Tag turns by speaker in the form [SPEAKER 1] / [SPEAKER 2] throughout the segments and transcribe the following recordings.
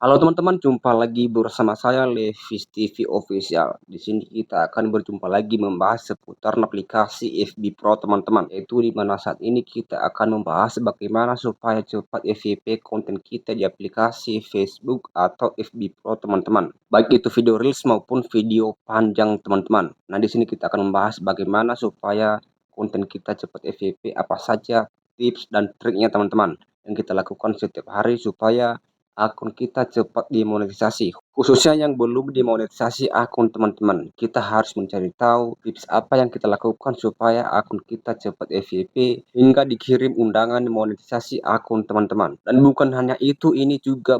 [SPEAKER 1] Halo teman-teman, jumpa lagi bersama saya Levis TV Official. Di sini kita akan berjumpa lagi membahas seputar aplikasi FB Pro teman-teman. Yaitu di mana saat ini kita akan membahas bagaimana supaya cepat FYP konten kita di aplikasi Facebook atau FB Pro teman-teman. Baik itu video Reels maupun video panjang teman-teman. Nah, di sini kita akan membahas bagaimana supaya konten kita cepat FYP, apa saja tips dan triknya teman-teman yang kita lakukan setiap hari supaya akun kita cepat dimonetisasi, khususnya yang belum dimonetisasi akun teman-teman. Kita harus mencari tahu tips apa yang kita lakukan supaya akun kita cepat FYP hingga dikirim undangan monetisasi akun teman-teman. Dan bukan hanya itu, ini juga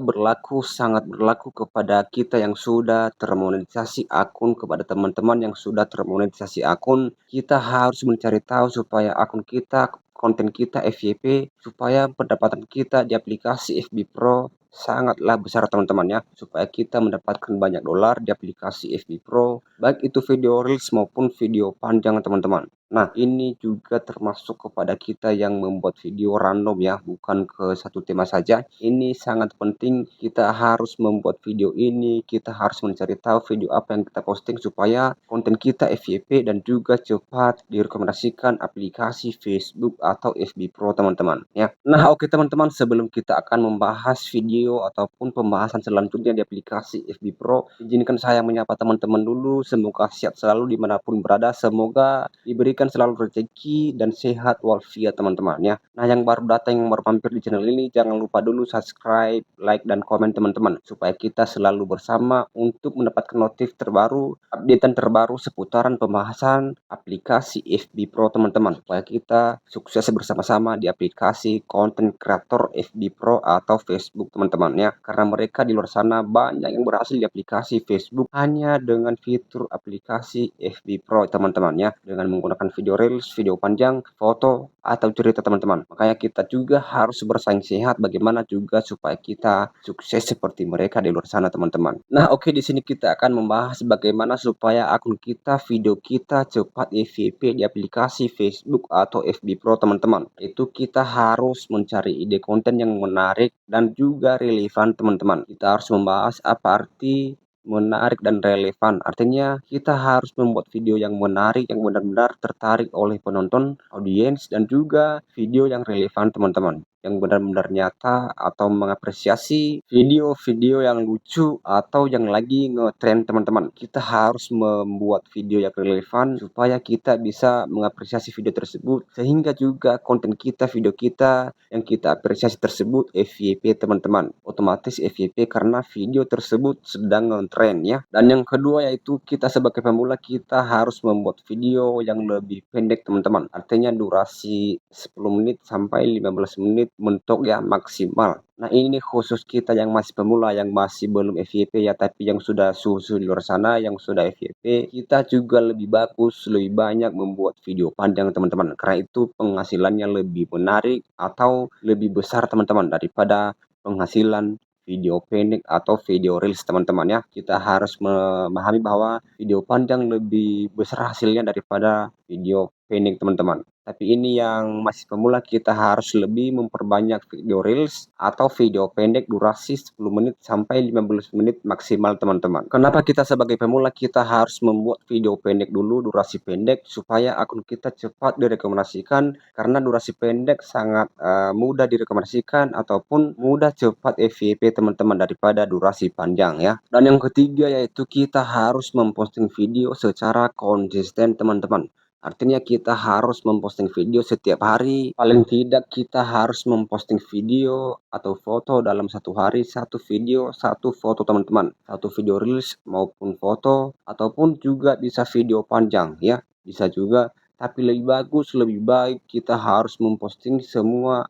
[SPEAKER 1] sangat berlaku kepada kita yang sudah termonetisasi akun, kepada teman-teman yang sudah termonetisasi akun. Kita harus mencari tahu supaya akun kita, konten kita FYP, supaya pendapatan kita di aplikasi FB Pro sangatlah besar teman-teman ya, supaya kita mendapatkan banyak dolar di aplikasi FB Pro, baik itu video Reels maupun video panjang teman-teman. Nah, ini juga termasuk kepada kita yang membuat video random ya, bukan ke satu tema saja. Ini sangat penting, kita harus membuat video ini, kita harus mencari tahu video apa yang kita posting supaya konten kita FYP dan juga cepat direkomendasikan aplikasi Facebook atau FB Pro teman-teman ya. Nah, oke teman-teman, sebelum kita akan membahas video ataupun pembahasan selanjutnya di aplikasi FB Pro, izinkan saya menyapa teman-teman dulu. Semoga sehat selalu dimanapun berada, semoga diberikan selalu rezeki dan sehat walafiat teman-teman ya. Nah, yang baru datang, yang baru mampir di channel ini, jangan lupa dulu subscribe, like, dan komen teman-teman, supaya kita selalu bersama untuk mendapatkan notif terbaru, updatean terbaru seputaran pembahasan aplikasi FB Pro teman-teman, supaya kita sukses bersama-sama di aplikasi konten kreator FB Pro atau Facebook teman-teman ya. Karena mereka di luar sana banyak yang berhasil di aplikasi Facebook hanya dengan fitur aplikasi FB Pro teman-teman ya, dengan menggunakan video Reels, video panjang, foto, atau cerita teman-teman. Makanya kita juga harus bersaing sehat, bagaimana juga supaya kita sukses seperti mereka di luar sana teman-teman. Nah, oke, di sini kita akan membahas bagaimana supaya akun kita, video kita cepat FYP di aplikasi Facebook atau FB Pro teman-teman. Itu kita harus mencari ide konten yang menarik dan juga relevan teman-teman. Kita harus membahas apa arti menarik dan relevan. Artinya kita harus membuat video yang menarik, yang benar-benar tertarik oleh penonton, audiens, dan juga video yang relevan teman-teman, yang benar-benar nyata atau mengapresiasi video-video yang lucu atau yang lagi ngetrend teman-teman. Kita harus membuat video yang relevan supaya kita bisa mengapresiasi video tersebut, sehingga juga konten kita, video kita yang kita apresiasi tersebut FYP teman-teman. Otomatis FYP karena video tersebut sedang ngetrend ya. Dan yang kedua yaitu kita sebagai pemula, kita harus membuat video yang lebih pendek teman-teman. Artinya durasi 10 menit sampai 15 menit mentok ya maksimal. Nah, ini khusus kita yang masih pemula, yang masih belum FYP ya, tapi yang sudah susu di luar sana, yang sudah FYP, kita juga lebih bagus, lebih banyak membuat video panjang teman-teman. Karena itu penghasilannya lebih menarik atau lebih besar teman-teman daripada penghasilan video pendek atau video reels teman-teman ya. Kita harus memahami bahwa video panjang lebih besar hasilnya daripada video pendek teman-teman. Tapi ini yang masih pemula, kita harus lebih memperbanyak video reels atau video pendek durasi 10 menit sampai 15 menit maksimal teman-teman. Kenapa kita sebagai pemula kita harus membuat video pendek dulu, durasi pendek, supaya akun kita cepat direkomendasikan, karena durasi pendek sangat mudah direkomendasikan ataupun mudah cepat FYP teman-teman daripada durasi panjang ya. Dan yang ketiga yaitu kita harus memposting video secara konsisten teman-teman. Artinya kita harus memposting video setiap hari. Paling tidak kita harus memposting video atau foto dalam satu hari, satu video, satu foto teman-teman. Satu video reels maupun foto, ataupun juga bisa video panjang ya. Bisa juga, tapi lebih bagus, lebih baik kita harus memposting semua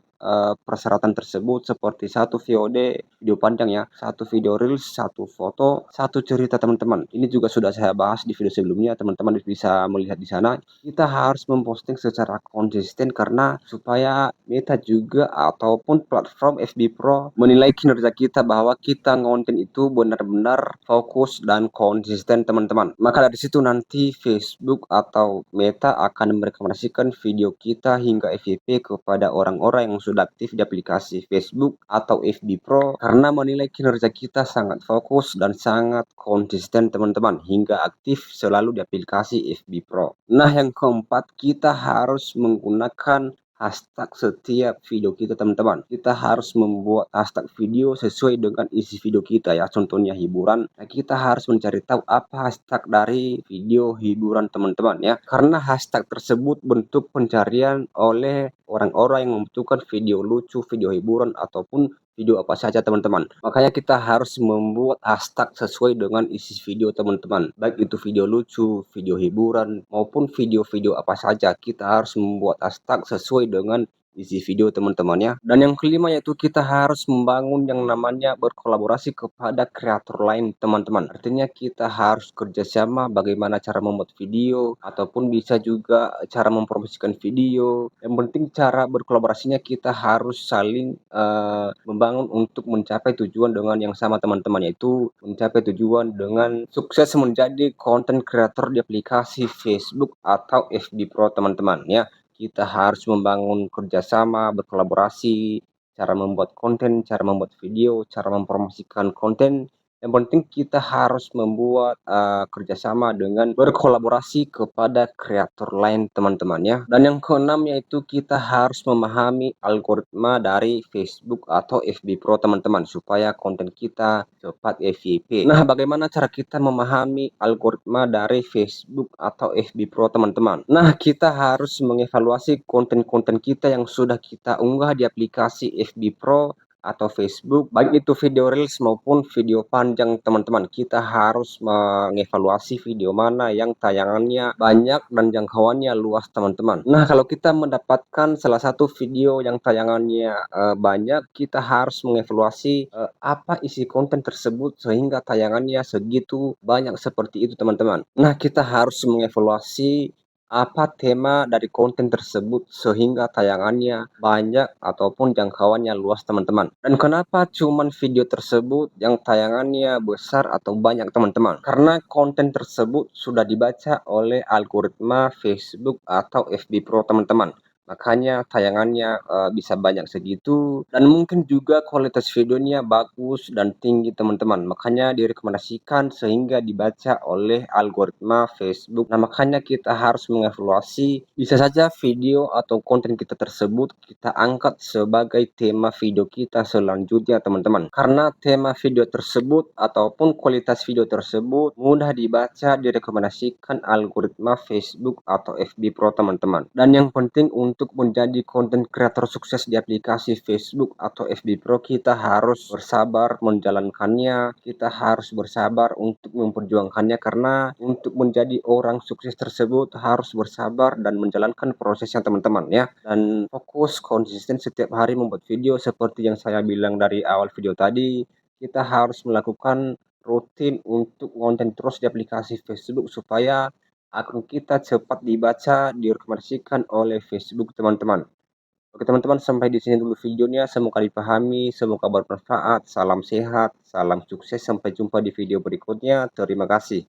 [SPEAKER 1] persyaratan tersebut, seperti satu VOD, video panjang ya, satu video reels, satu foto, satu cerita teman-teman. Ini juga sudah saya bahas di video sebelumnya, teman-teman bisa melihat di sana. Kita harus memposting secara konsisten karena supaya Meta juga ataupun platform FB Pro menilai kinerja kita bahwa kita ngonten itu benar-benar fokus dan konsisten teman-teman. Maka dari situ nanti Facebook atau Meta akan merekomendasikan video kita hingga FYP kepada orang-orang yang sudah aktif di aplikasi Facebook atau FB Pro karena menilai kinerja kita sangat fokus dan sangat konsisten teman-teman hingga aktif selalu di aplikasi FB Pro. Nah, yang keempat, kita harus menggunakan hashtag setiap video kita teman-teman. Kita harus membuat hashtag video sesuai dengan isi video kita ya. Contohnya hiburan. Nah, kita harus mencari tahu apa hashtag dari video hiburan teman-teman ya. Karena hashtag tersebut bentuk pencarian oleh orang-orang yang membutuhkan video lucu, video hiburan ataupun video apa saja teman-teman. Makanya kita harus membuat hashtag sesuai dengan isi video teman-teman. Baik itu video lucu, video hiburan, maupun video-video apa saja. Kita harus membuat hashtag sesuai dengan isi video teman-teman ya. Dan yang kelima yaitu kita harus membangun yang namanya berkolaborasi kepada kreator lain teman-teman. Artinya kita harus kerjasama bagaimana cara membuat video ataupun bisa juga cara mempromosikan video. Yang penting cara berkolaborasinya kita harus saling membangun untuk mencapai tujuan dengan yang sama teman-teman, yaitu mencapai tujuan dengan sukses menjadi content creator di aplikasi Facebook atau FB Pro teman-teman ya. Kita harus membangun kerjasama, berkolaborasi, cara membuat konten, cara membuat video, cara mempromosikan konten. Yang penting kita harus membuat kerjasama dengan berkolaborasi kepada kreator lain teman-teman ya. Dan yang keenam yaitu kita harus memahami algoritma dari Facebook atau FB Pro teman-teman supaya konten kita cepat FYP. Nah, bagaimana cara kita memahami algoritma dari Facebook atau FB Pro teman-teman? Nah, kita harus mengevaluasi konten-konten kita yang sudah kita unggah di aplikasi FB Pro atau Facebook, baik itu video reels maupun video panjang teman-teman. Kita harus mengevaluasi video mana yang tayangannya banyak dan jangkauannya luas teman-teman. Nah, kalau kita mendapatkan salah satu video yang tayangannya banyak, kita harus mengevaluasi apa isi konten tersebut sehingga tayangannya segitu banyak seperti itu teman-teman. Nah, kita harus mengevaluasi apa tema dari konten tersebut sehingga tayangannya banyak ataupun jangkauannya luas teman-teman. Dan kenapa cuman video tersebut yang tayangannya besar atau banyak teman-teman? Karena konten tersebut sudah dibaca oleh algoritma Facebook atau FB Pro teman-teman. Makanya tayangannya bisa banyak segitu dan mungkin juga kualitas videonya bagus dan tinggi teman-teman. Makanya direkomendasikan sehingga dibaca oleh algoritma Facebook. Nah, makanya kita harus mengevaluasi bisa saja video atau konten kita tersebut kita angkat sebagai tema video kita selanjutnya teman-teman. Karena tema video tersebut ataupun kualitas video tersebut mudah dibaca direkomendasikan algoritma Facebook atau FB Pro teman-teman. Dan yang penting untuk menjadi konten kreator sukses di aplikasi Facebook atau FB Pro, kita harus bersabar menjalankannya, kita harus bersabar untuk memperjuangkannya karena untuk menjadi orang sukses tersebut harus bersabar dan menjalankan prosesnya teman-teman ya. Dan fokus konsisten setiap hari membuat video seperti yang saya bilang dari awal video tadi, kita harus melakukan rutin untuk konten terus di aplikasi Facebook supaya akun kita cepat dibaca, direkomendasikan oleh Facebook teman-teman. Oke teman-teman, sampai di sini dulu videonya. Semoga dipahami, semoga bermanfaat. Salam sehat, salam sukses. Sampai jumpa di video berikutnya. Terima kasih.